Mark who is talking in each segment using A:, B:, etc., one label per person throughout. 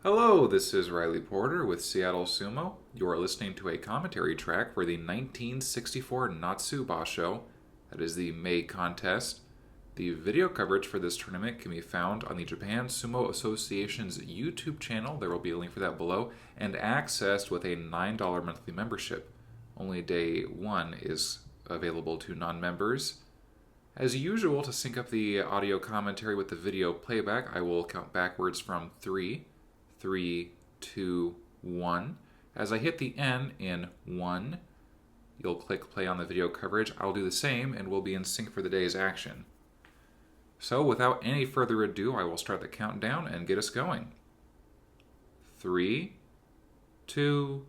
A: Hello, this is Riley Porter with Seattle Sumo. You are listening to a commentary track for the 1964 Natsu Basho. That is the May contest. The video coverage for this tournament can be found on the Japan Sumo Association's YouTube channel. There will be a link for that below, and accessed with a $9 monthly membership. Only day one is available to non-members. As usual, to sync up the audio commentary with the video playback, I will count backwards from 3, 3, 2, 1. As I hit the N in 1, you'll click play on the video coverage. I'll do the same, and we'll be in sync for the day's action. So, without any further ado, I will start the countdown and get us going. 3, 2,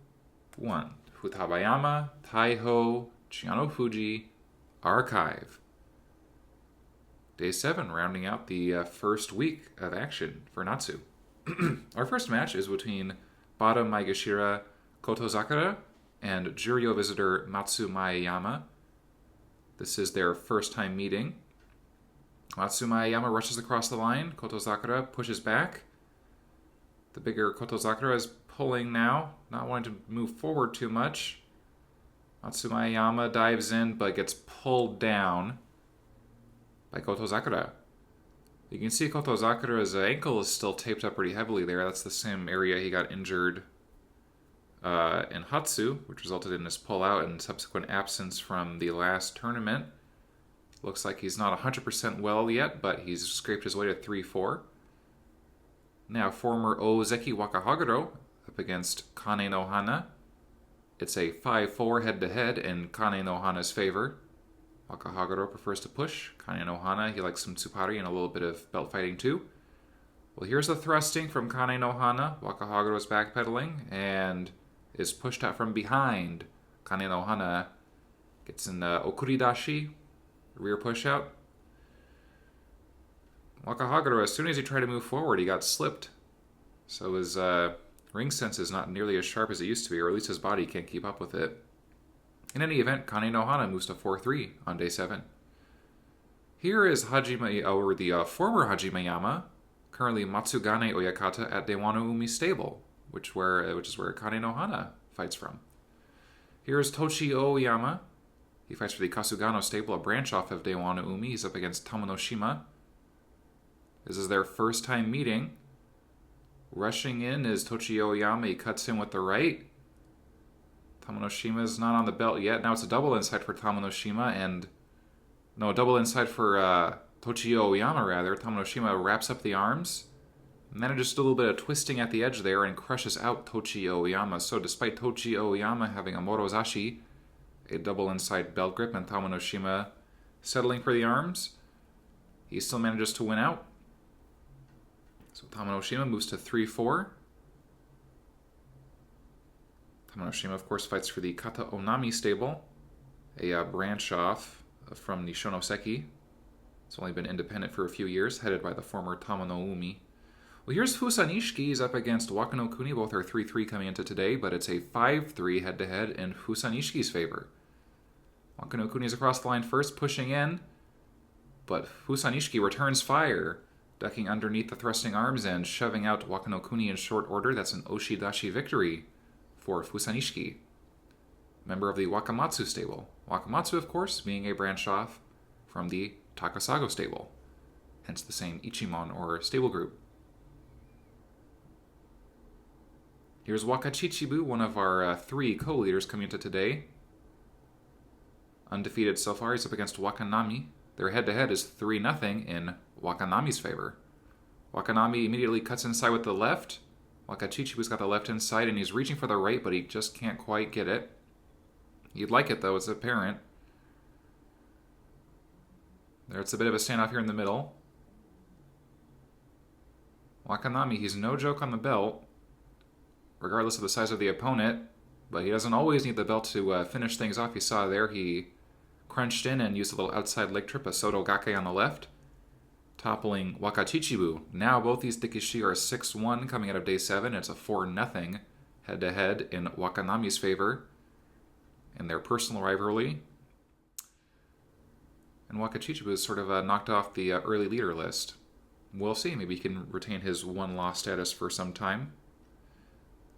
A: 1. Futabayama, Taiho, Chianofuji, Archive. Day 7, rounding out the first week of action for Natsu. Our first match is between Bada Maegashira Kotozakura and Juryo visitor Matsu Maeyama. This is their first time meeting. Matsu Maeyama rushes across the line. Kotozakura pushes back. The bigger Kotozakura is pulling now, not wanting to move forward too much. Matsu Maeyama dives in but gets pulled down by Kotozakura. You can see Kotozakura's ankle is still taped up pretty heavily there. That's the same area he got injured in Hatsu, which resulted in his pullout and subsequent absence from the last tournament. Looks like he's not 100% well yet, but he's scraped his way to 3-4. Now, former Ozeki Wakahaguro up against Kane no Hana. It's a 5-4 head-to-head in Kane no Hana's favor. Wakahaguro prefers to push. Kane no Hana, he likes some tsupari and a little bit of belt fighting too. Well, here's the thrusting from Kane no Hana. Wakahaguro is backpedaling and is pushed out from behind. Kane no Hana gets an okuridashi, rear push out. Wakahaguro, as soon as he tried to move forward, he got slipped. So his ring sense is not nearly as sharp as it used to be, or at least his body can't keep up with it. In any event, Kane no Hana moves to 4-3 on day 7. Here is the former Hajimeyama, currently Matsugane Oyakata at Dewano Umi Stable, which is where Kane no Hana fights from. Here is Tochi Oyama. He fights for the Kasugano Stable, a branch off of Dewano Umi. He's up against Tamanoshima. This is their first time meeting. Rushing in is Tochi Oyama. He cuts in with the right. Tamanoshima is not on the belt yet. Now it's a double inside for Tamanoshima a double inside for Tochi Oyama rather. Tamanoshima wraps up the arms. And then just a little bit of twisting at the edge there and crushes out Tochi Oyama. So despite Tochi Oyama having a Morozashi, a double inside belt grip, and Tamanoshima settling for the arms, he still manages to win out. So Tamanoshima moves to 3-4. Tamanoshima, of course, fights for the Kata Onami Stable, a branch off from Nishonoseki. It's only been independent for a few years, headed by the former Tamano Umi. Well, here's Fusanishiki. He's up against Wakano Kuni. Both are 3-3 coming into today, but it's a 5-3 head-to-head in Fusanishiki's favor. Wakano Kuni is across the line first, pushing in, but Fusanishiki returns fire, ducking underneath the thrusting arms and shoving out Wakano Kuni in short order. That's an Oshidashi victory for Fusanishiki, member of the Wakamatsu stable. Wakamatsu, of course, being a branch off from the Takasago stable, hence the same Ichimon or stable group. Here's Wakachichibu, one of our 3 co-leaders coming into today. Undefeated so far, he's up against Wakanami. Their head-to-head is 3-0 in Wakanami's favor. Wakanami immediately cuts inside with the left. Wakachichibu's got the left inside, and he's reaching for the right, but he just can't quite get it. You'd like it, though, it's apparent. There's a bit of a standoff here in the middle. Wakanami, he's no joke on the belt, regardless of the size of the opponent, but he doesn't always need the belt to finish things off. You saw there, he crunched in and used a little outside leg trip, a Soto Gake on the left, toppling Wakachichibu. Now both these Dikishi are 6-1 coming out of day 7. It's a 4-0 head-to-head in Wakanami's favor in their personal rivalry. And Wakachichibu is sort of knocked off the early leader list. We'll see. Maybe he can retain his one-loss status for some time.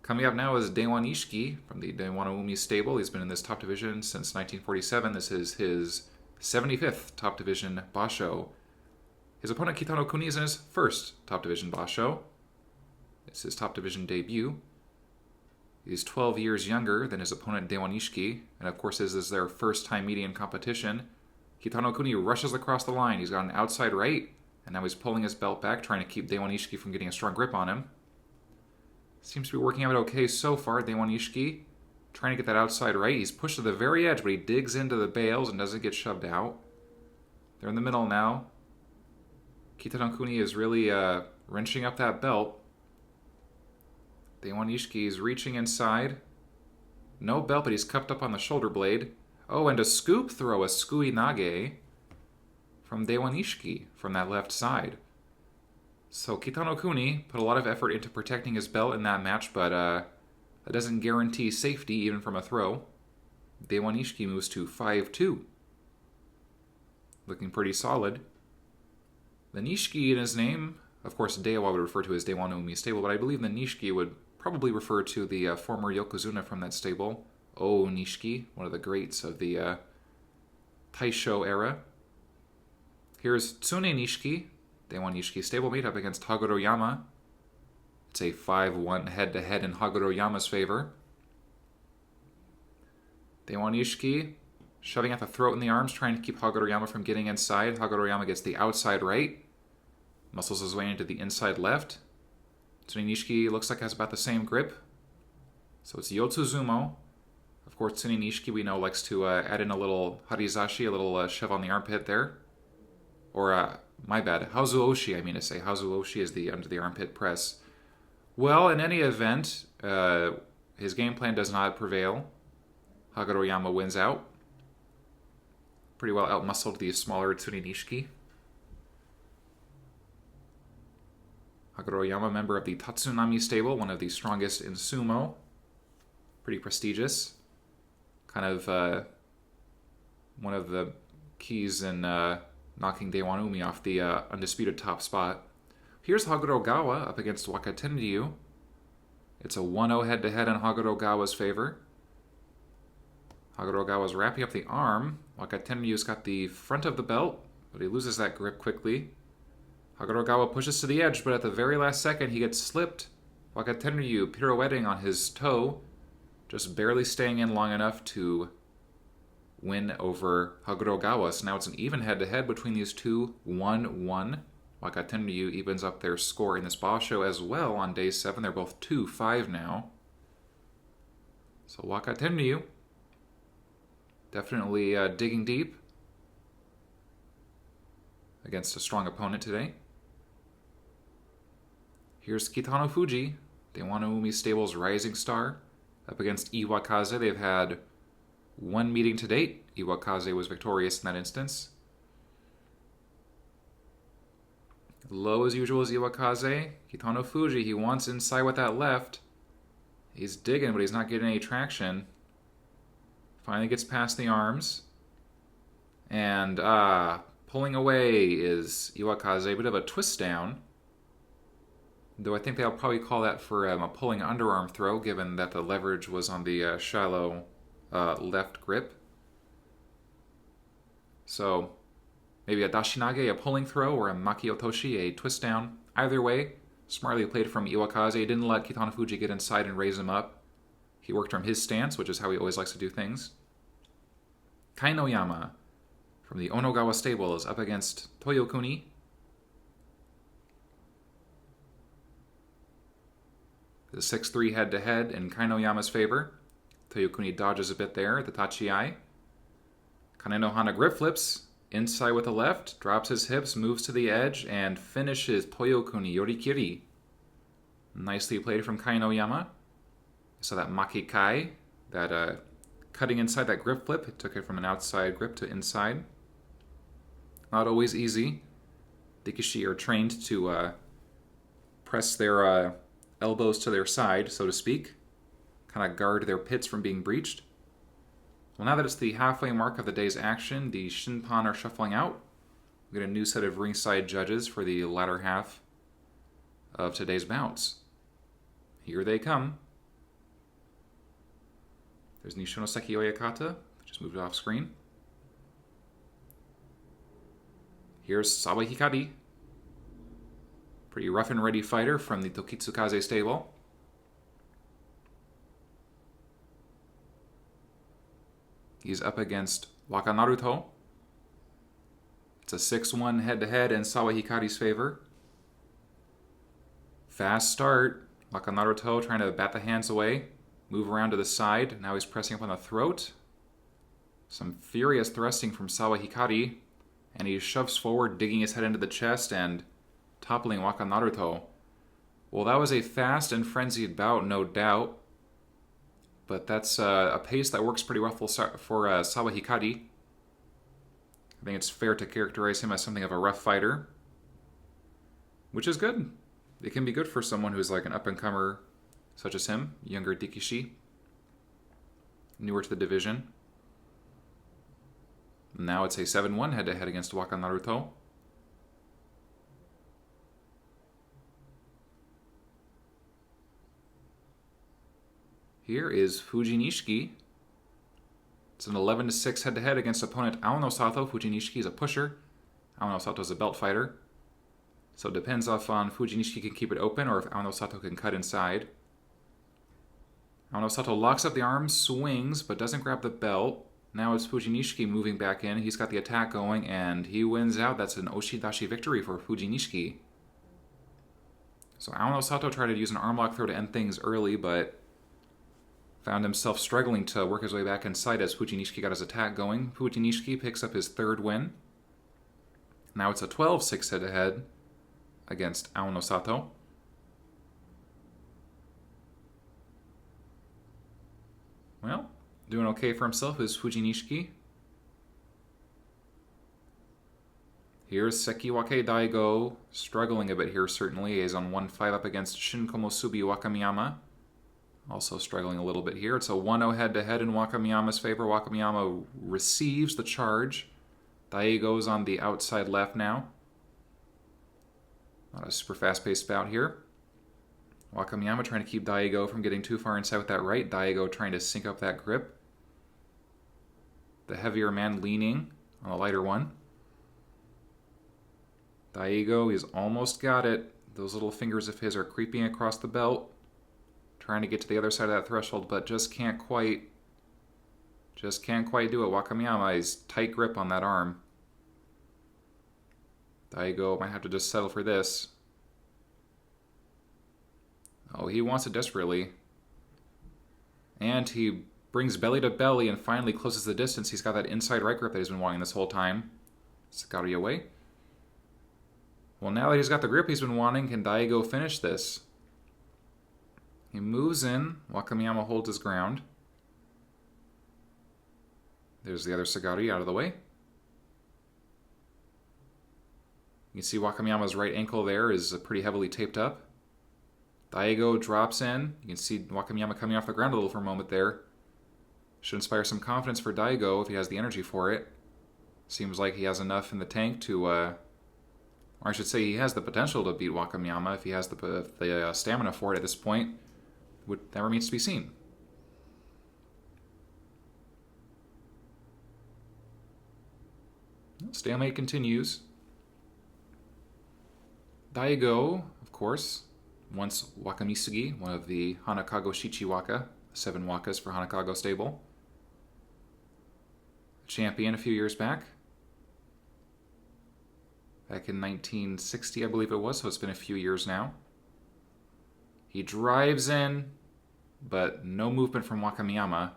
A: Coming up now is Daiwan Ishiki from the Daiwanaumi stable. He's been in this top division since 1947. This is his 75th top division basho. His opponent Kitano Kuni is in his first top division basho. It's his top division debut. He's 12 years younger than his opponent Daiwan Ishiki, and of course this is their first time meeting in competition. Kitano Kuni rushes across the line. He's got an outside right, and now he's pulling his belt back, trying to keep Daiwan Ishiki from getting a strong grip on him. Seems to be working out okay so far, Daiwan Ishiki. Trying to get that outside right. He's pushed to the very edge, but he digs into the bales and doesn't get shoved out. They're in the middle now. Kitano Kuni is really wrenching up that belt. Daiwan Ishiki is reaching inside. No belt, but he's cupped up on the shoulder blade. Oh, and a scoop throw, a skui nage from Daiwan Ishiki from that left side. So Kitano Kuni put a lot of effort into protecting his belt in that match, but that doesn't guarantee safety even from a throw. Daiwan Ishiki moves to 5-2. Looking pretty solid. The Nishiki in his name, of course Daiwa would refer to as Daiwanaumi stable, but I believe the Nishiki would probably refer to the former Yokozuna from that stable, Oh Nishiki, one of the greats of the Taisho era. Here's Tsune Nishiki, Daiwan Nishiki stablemate up against Haguro Yama. It's a 5-1 head-to-head in Haguro Yama's favor. Daiwan Nishiki shoving at the throat and the arms, trying to keep Haguro Yama from getting inside. Haguro Yama gets the outside right, muscles his way into the inside left. Tsune Nishiki looks like has about the same grip. So it's Yotsuzumo. Of course, Tsune Nishiki we know likes to add in a little harizashi, a little shove on the armpit there. Or, my bad, Hazuoshi, I mean to say. Hazuoshi is the under the armpit press. Well, in any event, his game plan does not prevail. Haguro Yama wins out. Pretty well outmuscled the smaller Tsune Nishiki. Haguro Yama, member of the Tatsunami stable, one of the strongest in sumo. Pretty prestigious. Kind of one of the keys in knocking Daiwanaumi off the undisputed top spot. Here's Haguro Gawa up against Wakatenryu. It's a 1-0 head-to-head in Haguro Gawa's favor. Haguro Gawa's wrapping up the arm. Wakatenryu's got the front of the belt, but he loses that grip quickly. Haguro Gawa pushes to the edge, but at the very last second he gets slipped. Wakatenryu pirouetting on his toe, just barely staying in long enough to win over Haguro Gawa. So now it's an even head-to-head between these two, 1-1. Wakatenryu evens up their score in this basho as well on day 7. They're both 2-5 now. So Wakatenryu definitely digging deep against a strong opponent today. Here's Kitano Fuji, Daiwanaumi stable's rising star, up against Iwakaze. They've had one meeting to date. Iwakaze was victorious in that instance. Low as usual is Iwakaze. Kitano Fuji, he wants inside with that left. He's digging, but he's not getting any traction. Finally gets past the arms. And pulling away is Iwakaze. A bit of a twist down. Though I think they'll probably call that for a pulling underarm throw, given that the leverage was on the shallow left grip. So maybe a dashinage, a pulling throw, or a makiotoshi, a twist down. Either way, smartly played from Iwakaze. He didn't let Kitano Fuji get inside and raise him up. He worked from his stance, which is how he always likes to do things. Kaino Yama from the Onogawa stable is up against Toyokuni. The 6-3 head-to-head in Kaino Yama's favor. Toyokuni dodges a bit there, the tachi-ai. Kane no Hana grip flips. Inside with the left, drops his hips, moves to the edge, and finishes Toyokuni Yorikiri. Nicely played from Kaino Yama. So that Makikai, that cutting inside that grip flip, it took it from an outside grip to inside. Not always easy. Rikishi are trained to press their elbows to their side, so to speak. Kind of guard their pits from being breached. Well, now that it's the halfway mark of the day's action, the Shinpan are shuffling out. We get a new set of ringside judges for the latter half of today's bouts. Here they come. There's Nishonoseki Oyakata, just moved off screen. Here's Sawa Hikari. Pretty rough and ready fighter from the Tokitsukaze stable. He's up against Waka Naruto. It's a 6-1 head-to-head in Sawa Hikari's favor. Fast start. Waka Naruto trying to bat the hands away. Move around to the side. Now he's pressing up on the throat. Some furious thrusting from Sawa Hikari. And he shoves forward, digging his head into the chest and toppling Waka Naruto. Well, that was a fast and frenzied bout, no doubt. But that's a pace that works pretty well for Sawa Hikari. I think it's fair to characterize him as something of a rough fighter. Which is good. It can be good for someone who's like an up-and-comer such as him, younger Dikishi. Newer to the division. Now it's a 7-1 head-to-head against Waka Naruto. Here is Fujinishiki. It's an 11-6 head-to-head against opponent Aono Sato. Fujinishiki is a pusher. Aono Sato is a belt fighter. So it depends if Fujinishiki can keep it open or if Aono Sato can cut inside. Aono Sato locks up the arms, swings, but doesn't grab the belt. Now it's Fujinishiki moving back in. He's got the attack going, and he wins out. That's an Oshidashi victory for Fujinishiki. So Aono Sato tried to use an arm lock throw to end things early, but found himself struggling to work his way back inside as Fujinishiki got his attack going. Fujinishiki picks up his 3rd win. Now it's a 12-6 head-to-head against Aono Sato. Well, doing okay for himself is Fujinishiki. Here's Sekiwake Daigo, struggling a bit here certainly. He's on 1-5 up against Shinkomosubi Wakamiyama. Also struggling a little bit here. It's a 1-0 head-to-head in Wakamiyama's favor. Wakamiyama receives the charge. Daigo's on the outside left now. Not a super fast-paced bout here. Wakamiyama trying to keep Daigo from getting too far inside with that right. Daigo trying to sync up that grip. The heavier man leaning on the lighter one. Daigo, he's almost got it. Those little fingers of his are creeping across the belt. Trying to get to the other side of that threshold, but just can't quite do it. Wakamiyama is tight grip on that arm. Daigo might have to just settle for this. Oh, he wants it desperately. And he brings belly to belly and finally closes the distance. He's got that inside right grip that he's been wanting this whole time. Sakari away. Well, now that he's got the grip he's been wanting, can Daigo finish this? He moves in. Wakamiyama holds his ground. There's the other Sagari out of the way. You can see Wakamiyama's right ankle there is pretty heavily taped up. Daigo drops in. You can see Wakamiyama coming off the ground a little for a moment there. Should inspire some confidence for Daigo if he has the energy for it. Seems like he has enough in the tank to, or I should say he has the potential to beat Wakamiyama if he has the stamina for it at this point. That remains to be seen. Stalemate continues. Daigo, of course, once Wakamisugi, one of the Hanakago Shichiwaka, 7 wakas for Hanakago stable. Champion a few years back. Back in 1960, I believe it was, so it's been a few years now. He drives in, but no movement from Wakamiyama.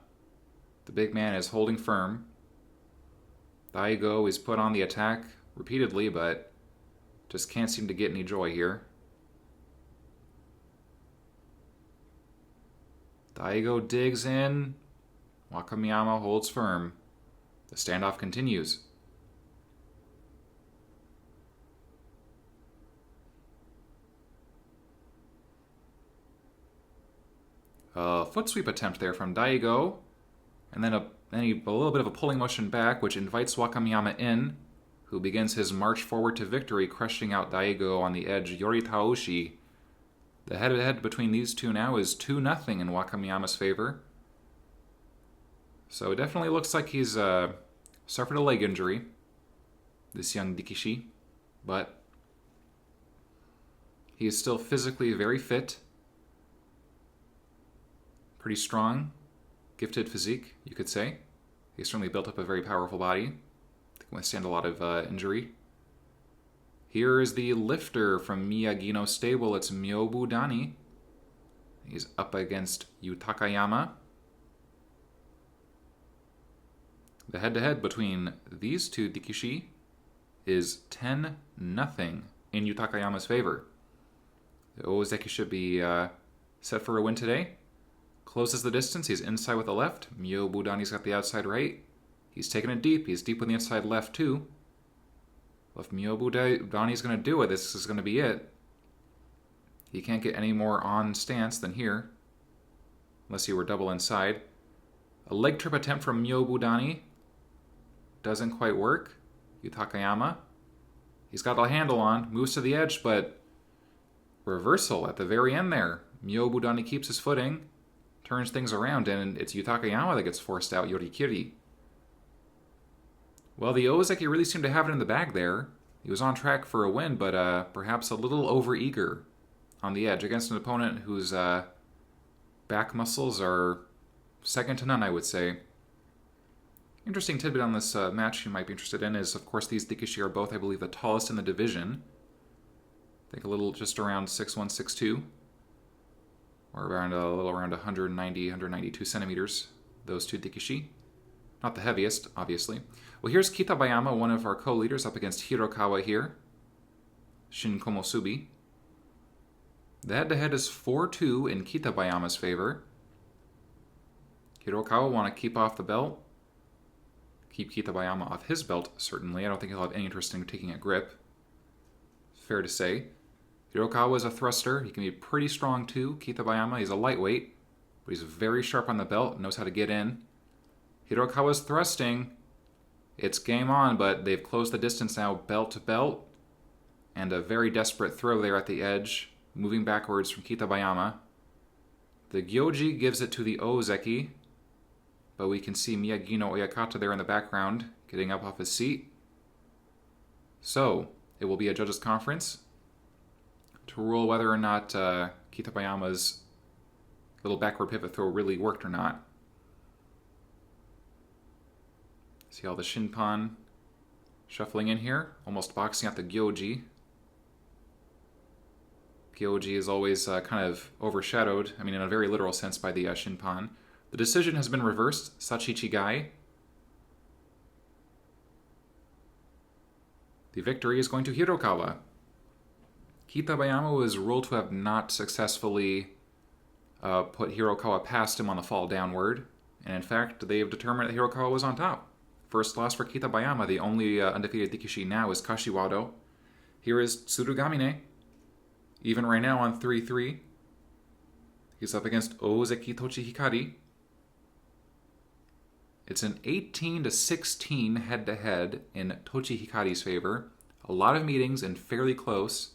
A: The big man is holding firm. Daigo is put on the attack repeatedly, but just can't seem to get any joy here. Daigo digs in. Wakamiyama holds firm. The standoff continues. Foot sweep attempt there from Daigo, and then a little bit of a pulling motion back, which invites Wakamiyama in, who begins his march forward to victory, crushing out Daigo on the edge. Yoritaoshi. The head-to-head between these two now is 2-0 in Wakamiyama's favor. So it definitely looks like he's suffered a leg injury, this young Dikishi, but he is still physically very fit, pretty strong, gifted physique, you could say. He's certainly built up a very powerful body that can withstand a lot of injury. Here is the lifter from Miyagino stable. It's Myobu Dani. He's up against Yutakayama. The head-to-head between these two Dikishi is 10-0 in Yutakayama's favor. The Ozeki should be set for a win today. Closes the distance. He's inside with the left. Myobu Dani's got the outside right. He's taking it deep. He's deep with the inside left, too. Well, if Myobu Dani's going to do it, this is going to be it. He can't get any more on stance than here, unless he were double inside. A leg trip attempt from Myobu Dani. Doesn't quite work. Yutakayama. He's got a handle on. Moves to the edge, but reversal at the very end there. Myobu Dani keeps his footing. Turns things around, and it's Yutakayama that gets forced out, Yorikiri. Well, the Ozeki really seemed to have it in the bag there. He was on track for a win, but perhaps a little over-eager on the edge against an opponent whose back muscles are second to none, I would say. Interesting tidbit on this match you might be interested in is, of course, these Dikishi are both, I believe, the tallest in the division. I think a little just around 6'1", 6'2", or around a little around 190, 192 centimeters, those two Dikishi. Not the heaviest, obviously. Well, here's Kitabayama, one of our co-leaders, up against Hirokawa here. Shin Komosubi. The head-to-head is 4-2 in Kitabayama's favor. Hirokawa want to keep off the belt. Keep Kitabayama off his belt, certainly. I don't think he'll have any interest in taking a grip. Fair to say. Hirokawa is a thruster. He can be pretty strong, too. Kitabayama, he's a lightweight, but he's very sharp on the belt, knows how to get in. Hirokawa's thrusting. It's game on, but they've closed the distance now, belt to belt. And a very desperate throw there at the edge, moving backwards from Kitabayama. The Gyoji gives it to the Ozeki, but we can see Miyagino Oyakata there in the background, getting up off his seat. So, it will be a judges' conference to rule whether or not Kitabayama's little backward pivot throw really worked or not. See all the Shinpan shuffling in here, almost boxing out the Gyoji. Gyoji is always kind of overshadowed, I mean in a very literal sense, by the Shinpan. The decision has been reversed. Sachichigai. The victory is going to Hirokawa. Kitabayama was ruled to have not successfully put Hirokawa past him on the fall downward, and in fact, they have determined that Hirokawa was on top. First loss for Kitabayama, the only undefeated Dikishi now is Kashiwado. Here is Tsurugamine, even right now on 3-3. He's up against Ozeki Tochihikari. It's an 18-16 head-to-head in Tochihikari's favor. A lot of meetings and fairly close.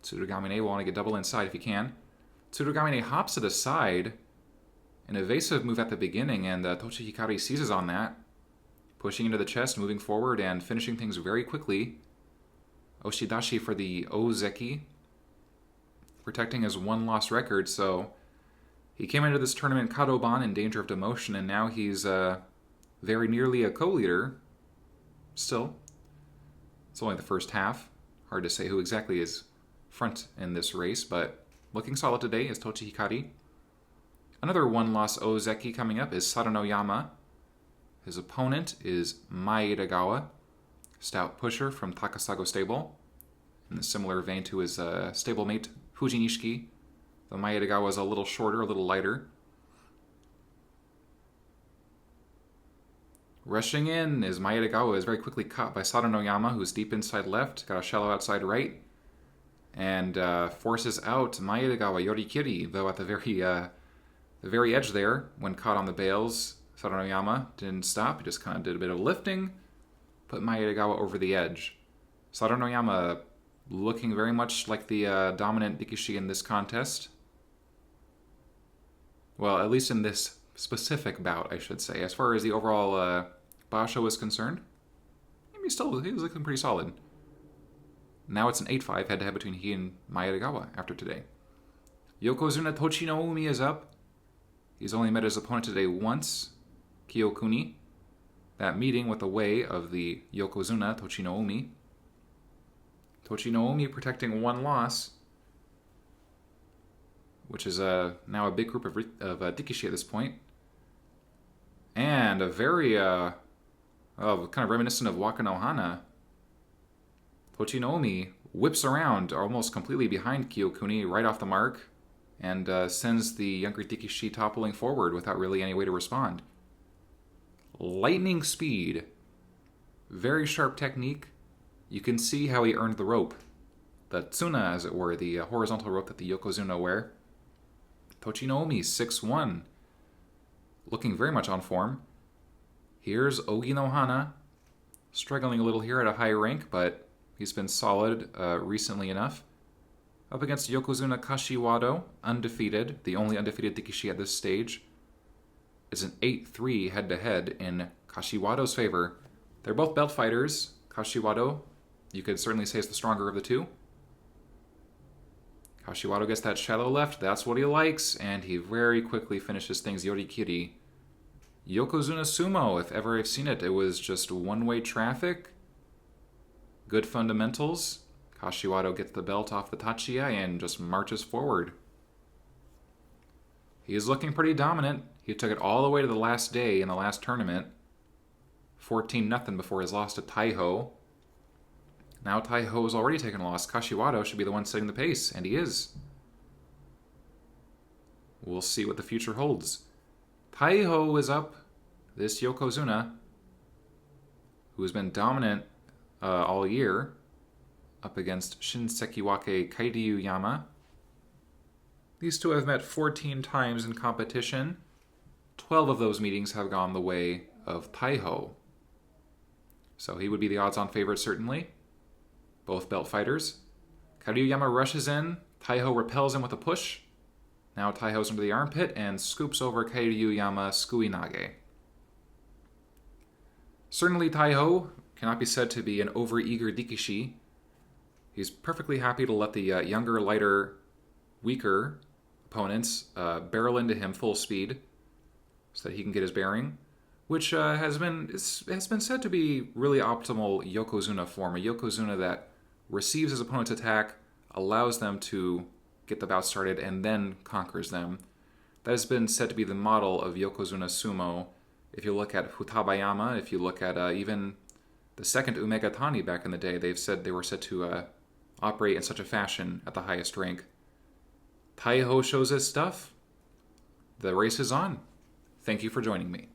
A: Tsurugamine will want to get double inside if he can. Tsurugamine hops to the side. An evasive move at the beginning, and Tochihikari seizes on that. Pushing into the chest, moving forward, and finishing things very quickly. Oshidashi for the Ozeki. Protecting his one-loss record, so he came into this tournament Kadoban in danger of demotion, and now he's very nearly a co-leader. Still, it's only the first half. Hard to say who exactly is front in this race, but looking solid today is Tochihikari. Another one-loss Ozeki coming up is Sadanoyama. His opponent is Maedegawa, stout pusher from Takasago stable. In a similar vein to his stablemate Fujinishiki, though Maedegawa is a little shorter, a little lighter. Rushing in is Maedegawa, is very quickly caught by Sadanoyama, who's deep inside left, got a shallow outside right, and forces out Maedegawa Yorikiri, though at the very edge there, when caught on the bails, Sadanoyama didn't stop, he just kind of did a bit of lifting, put Maedegawa over the edge. Sadanoyama looking very much like the dominant Dikishi in this contest. Well, at least in this specific bout, I should say. As far as the overall basho was concerned, he was looking pretty solid. Now it's an 8-5 head-to-head between he and Maedagawa after today. Yokozuna Tochinoumi is up. He's only met his opponent today once, Kiyokuni. That meeting with the way of the Yokozuna Tochinoumi. Tochinoumi protecting one loss, which is now a big group of Dikishi at this point. And a very, kind of reminiscent of Wakanohana. Tochinoumi whips around almost completely behind Kiyokuni right off the mark and sends the younger Dikishi toppling forward without really any way to respond. Lightning speed. Very sharp technique. You can see how he earned the rope. The tsuna, as it were, the horizontal rope that the Yokozuna wear. Tochinoumi, 6-1. Looking very much on form. Here's Ogi no Hana. Struggling a little here at a high rank, but he's been solid recently enough. Up against Yokozuna Kashiwado, undefeated, the only undefeated Dikishi at this stage. It's an 8-3 head-to-head in Kashiwado's favor. They're both belt fighters. Kashiwado, you could certainly say, is the stronger of the two. Kashiwado gets that shallow left, that's what he likes, and he very quickly finishes things yorikiri. Yokozuna Sumo, if ever I've seen it, it was just one-way traffic. Good fundamentals. Kashiwado gets the belt off the Tachiya and just marches forward. He is looking pretty dominant. He took it all the way to the last day in the last tournament. 14-0 before his loss to Taiho. Now Taiho has already taken a loss. Kashiwado should be the one setting the pace, and he is. We'll see what the future holds. Taiho is up. This Yokozuna, who has been dominant all year, up against Shinsekiwake Kairyu-yama. These two have met 14 times in competition. 12 of those meetings have gone the way of Taiho. So he would be the odds-on favorite, certainly. Both belt fighters. Kairyu-yama rushes in. Taiho repels him with a push. Now Taiho's under the armpit and scoops over Kairyu-yama Sukuinage. Certainly Taiho cannot be said to be an overeager Dikishi. He's perfectly happy to let the younger, lighter, weaker opponents barrel into him full speed so that he can get his bearing, which has been said to be really optimal Yokozuna form, a Yokozuna that receives his opponent's attack, allows them to get the bout started, and then conquers them. That has been said to be the model of Yokozuna Sumo. If you look at Futabayama, if you look at even the second Umegatani back in the day, they were said to operate in such a fashion at the highest rank. Taiho shows his stuff. The race is on. Thank you for joining me.